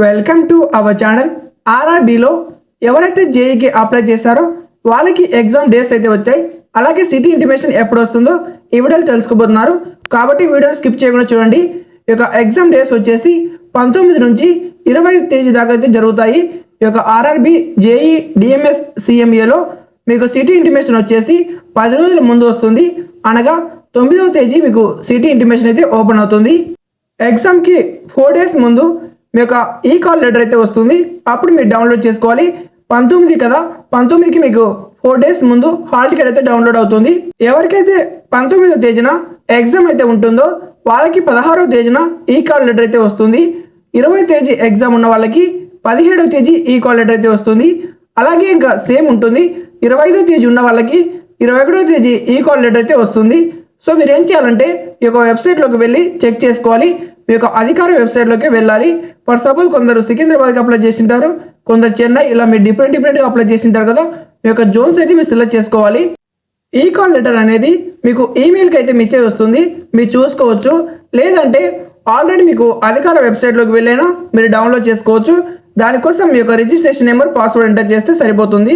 Welcome to our channel. ఆర్ఆర్బీలో ఎవరైతే జేఈకి అప్లై చేశారో వాళ్ళకి ఎగ్జామ్ డేట్స్ అయితే వచ్చాయి. అలాగే సిటీ ఇంటిమేషన్ ఎప్పుడు వస్తుందో ఈ వీడియోలో తెలుసుకోబోతున్నారు. కాబట్టి వీడియోని స్కిప్ చేయకుండా చూడండి. ఈ యొక్క ఎగ్జామ్ డేట్స్ వచ్చేసి 19 నుంచి 25 తేదీ దాకా అయితే జరుగుతాయి. ఈ యొక్క ఆర్ఆర్బీ జేఈ డిఎంఎస్ సిఎంఏలో మీకు సిటీ ఇంటిమేషన్ వచ్చేసి 10 రోజుల ముందు వస్తుంది. అనగా 9వ తేదీ మీకు సిటీ ఇంటిమేషన్ అయితే ఓపెన్ అవుతుంది. ఎగ్జామ్కి 4 డేస్ ముందు మీ యొక్క ఈ కాల్ లెటర్ అయితే వస్తుంది. అప్పుడు మీరు డౌన్లోడ్ చేసుకోవాలి. 19 కదా, 19కి మీకు 4 డేస్ ముందు హాల్ టికెట్ అయితే డౌన్లోడ్ అవుతుంది. ఎవరికైతే 19వ తేదీన ఎగ్జామ్ అయితే ఉంటుందో వాళ్ళకి 16వ తేదీన ఈ కాల్ లెటర్ అయితే వస్తుంది. 20వ తేదీ ఎగ్జామ్ ఉన్న వాళ్ళకి 17వ తేదీ ఈ కాల్ లెటర్ అయితే వస్తుంది. అలాగే ఇంకా సేమ్ ఉంటుంది. 25వ తేదీ ఉన్న వాళ్ళకి 21వ తేదీ ఈ కాల్ లెటర్ అయితే వస్తుంది. సో మీరు ఏం చేయాలంటే ఈ యొక్క వెబ్సైట్లోకి వెళ్ళి చెక్ చేసుకోవాలి. మీ యొక్క అధికార వెబ్సైట్లోకి వెళ్ళాలి. ఫర్ సపోజ్ కొందరు సికింద్రాబాద్కి అప్లై చేసింటారు, కొందరు చెన్నై, ఇలా మీరు డిఫరెంట్గా అప్లై చేసింటారు కదా. మీ యొక్క జోన్స్ అయితే మీరు సెలెక్ట్ చేసుకోవాలి. ఈ కాల్ లెటర్ అనేది మీకు ఈమెయిల్కి అయితే మెసేజ్ వస్తుంది, మీరు చూసుకోవచ్చు. లేదంటే ఆల్రెడీ మీకు అధికార వెబ్సైట్లోకి వెళ్ళైనా మీరు డౌన్లోడ్ చేసుకోవచ్చు. దానికోసం మీ యొక్క రిజిస్ట్రేషన్ నెంబర్, పాస్వర్డ్ ఎంటర్ చేస్తే సరిపోతుంది.